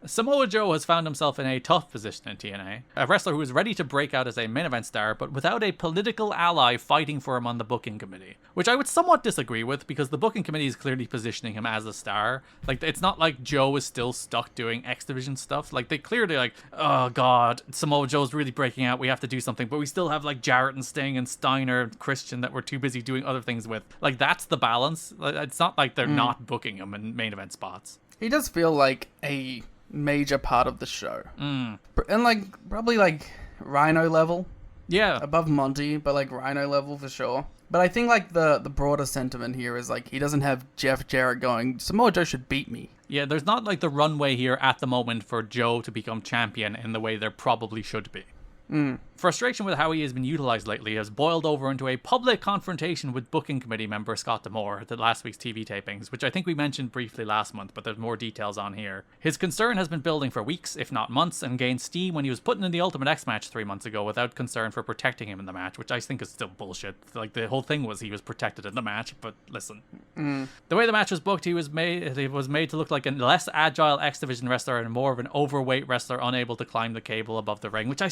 Samoa Joe has found himself in a tough position in TNA. A wrestler who is ready to break out as a main event star, but without a political ally fighting for him on the booking committee. Which I would somewhat disagree with, because the booking committee is clearly positioning him as a star. Like, it's not like Joe is still stuck doing X Division stuff. Like, they clearly like, oh god, Samoa Joe's really breaking out, we have to do something. But we still have like Jarrett and Sting and Steiner and Christian that we're too busy doing other things with. Like, that's the balance. It's not like they're not booking him in main event spots. He does feel like a major part of the show. And like, probably like Rhino level. Yeah. Above Monty, but like Rhino level for sure. But I think like the broader sentiment here is like, he doesn't have Jeff Jarrett going, Samoa Joe should beat me. Yeah, there's not like the runway here at the moment for Joe to become champion in the way there probably should be. Frustration with how he has been utilized lately has boiled over into a public confrontation with booking committee member Scott D'Amore at last week's TV tapings, which I think we mentioned briefly last month, but there's more details on here. His concern has been building for weeks, if not months, and gained steam when he was put in the Ultimate X match 3 months ago without concern for protecting him in the match, which I think is still bullshit. Like, the whole thing was he was protected in the match, but listen. The way the match was booked, he was made to look like a less agile X Division wrestler and more of an overweight wrestler unable to climb the cable above the ring, which I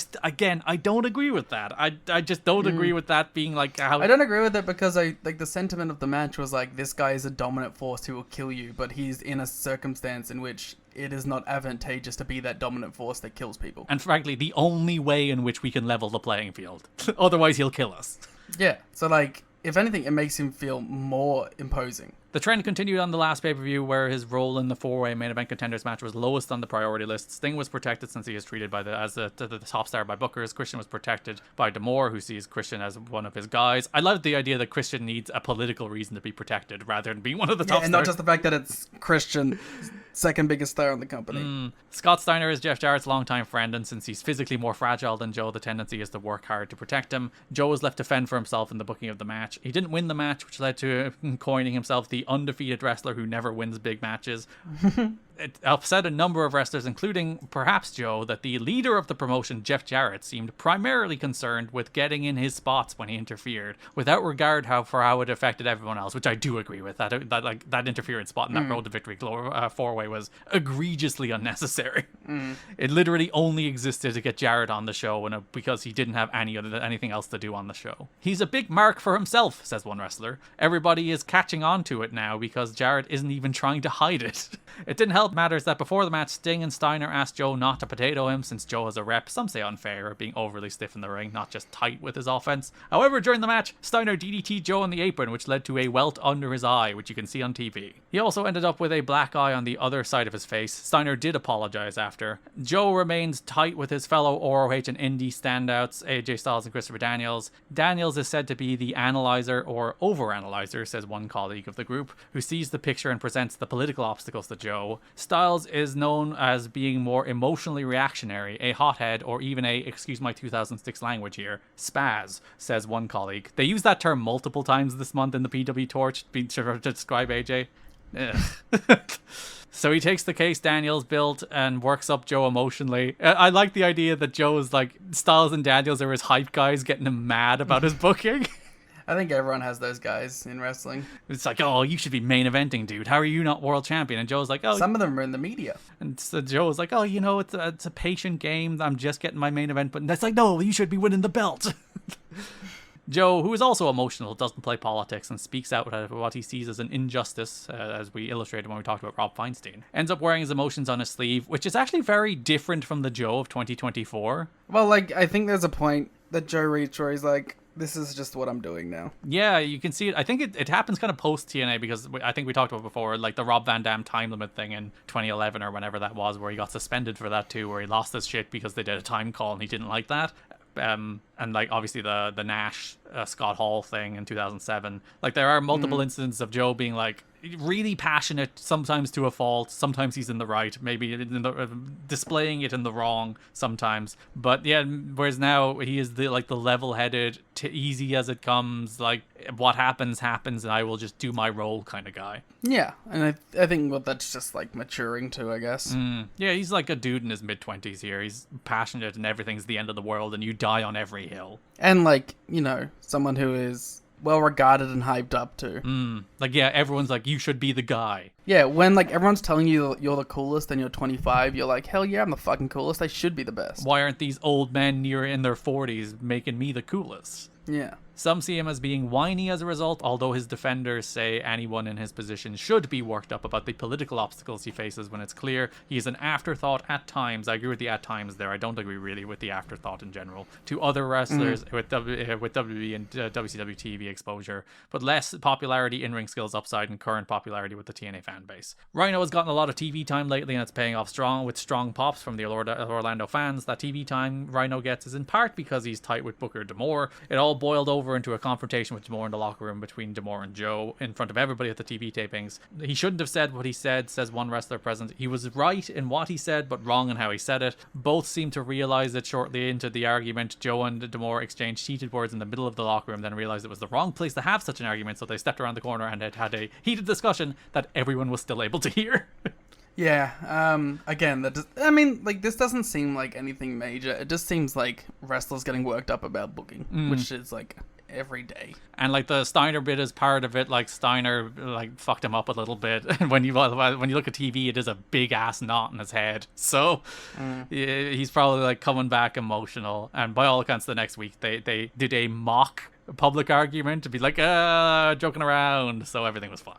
don't agree with that. I just don't agree with that being like how... I don't agree with it because the sentiment of the match was like, this guy is a dominant force who will kill you, but he's in a circumstance in which it is not advantageous to be that dominant force that kills people. And frankly, the only way in which we can level the playing field. Otherwise, he'll kill us. Yeah, so like, if anything, it makes him feel more imposing. The trend continued on the last pay-per-view, where his role in the four-way main event contenders match was lowest on the priority list. Sting was protected since he is treated as the top star by bookers. Christian was protected by D'Amore, who sees Christian as one of his guys. I love the idea that Christian needs a political reason to be protected rather than being one of the top stars. And not just the fact that it's Christian, second biggest star in the company. Scott Steiner is Jeff Jarrett's longtime friend, and since he's physically more fragile than Joe, the tendency is to work hard to protect him. Joe was left to fend for himself in the booking of the match. He didn't win the match, which led to him coining himself the undefeated wrestler who never wins big matches. It upset a number of wrestlers, including perhaps Joe, that the leader of the promotion, Jeff Jarrett, seemed primarily concerned with getting in his spots when he interfered, without regard for how it affected everyone else, which I do agree with. That interference spot in that Road to Victory four-way was egregiously unnecessary. It literally only existed to get Jarrett on the show because he didn't have anything else to do on the show. He's a big mark for himself, says one wrestler. Everybody is catching on to it now because Jarrett isn't even trying to hide it. It didn't help matters that before the match, Sting and Steiner asked Joe not to potato him since Joe has a rep, some say unfair, of being overly stiff in the ring, not just tight with his offense. However, during the match, Steiner DDT'd Joe on the apron, which led to a welt under his eye, which you can see on TV. He also ended up with a black eye on the other side of his face. Steiner did apologize after. Joe remains tight with his fellow ROH and indie standouts, AJ Styles and Christopher Daniels. Daniels is said to be the analyzer or overanalyzer, says one colleague of the group, who sees the picture and presents the political obstacles to Joe. Styles is known as being more emotionally reactionary, a hothead, or even a, excuse my 2006 language here, spaz, says one colleague. They use that term multiple times this month in the PW Torch to describe AJ. So he takes the case Daniels built and works up Joe emotionally. I like the idea that Joe's like, Styles and Daniels are his hype guys getting him mad about his booking. I think everyone has those guys in wrestling. It's like, oh, you should be main eventing, dude. How are you not world champion? And Joe's like, oh. Some of them are in the media. And so Joe's like, oh, you know, it's a patient game. I'm just getting my main event. But that's like, no, you should be winning the belt. Joe, who is also emotional, doesn't play politics and speaks out what he sees as an injustice, as we illustrated when we talked about Rob Feinstein. Ends up wearing his emotions on his sleeve, which is actually very different from the Joe of 2024. Well, like, I think there's a point that Joe reached where he's like, this is just what I'm doing now. Yeah, you can see it. I think it happens kind of post-TNA because I think we talked about before, like the Rob Van Dam time limit thing in 2011 or whenever that was, where he got suspended for that too, where he lost his shit because they did a time call and he didn't like that. And like obviously the Nash Scott Hall thing in 2007. Like there are multiple incidents of Joe being like really passionate, sometimes to a fault, sometimes he's in the right, maybe displaying it in the wrong sometimes. But yeah, whereas now he is the level-headed, easy as it comes, like what happens and I will just do my role kind of guy. Yeah, and I think that's just like maturing too, I guess. Yeah, he's like a dude in his mid-20s here. He's passionate and everything's the end of the world and you die on every hill. And like, you know, someone who is well regarded and hyped up to. Like, yeah, everyone's like, you should be the guy. Yeah, when like everyone's telling you you're the coolest and you're 25, you're like, hell yeah, I'm the fucking coolest. I should be the best. Why aren't these old men near in their 40s making me the coolest? Yeah. Some see him as being whiny as a result, although his defenders say anyone in his position should be worked up about the political obstacles he faces when it's clear he is an afterthought at times. I agree with the at times there. I don't agree really with the afterthought in general. To other wrestlers with WWE and WCW TV exposure, but less popularity, in-ring skills upside, and current popularity with the TNA fan base. Rhino has gotten a lot of TV time lately, and it's paying off strong with strong pops from the Orlando fans. That TV time Rhino gets is in part because he's tight with Booker D'Amore. It all boiled over into a confrontation with D'Amore in the locker room between D'Amore and Joe in front of everybody at the TV tapings. He shouldn't have said what he said, says one wrestler present. He was right in what he said, but wrong in how he said it. Both seem to realize it shortly into the argument. Joe and D'Amore exchanged heated words in the middle of the locker room, then realized it was the wrong place to have such an argument, so they stepped around the corner and had a heated discussion that everyone was still able to hear. Yeah, again, this doesn't seem like anything major. It just seems like wrestlers getting worked up about booking, which is like every day. And like the Steiner bit is part of it. Like Steiner like fucked him up a little bit. And when you look at TV, it is a big ass knot in his head. So he's probably like coming back emotional. And by all accounts, the next week they did a mock public argument to be like joking around. So everything was fine.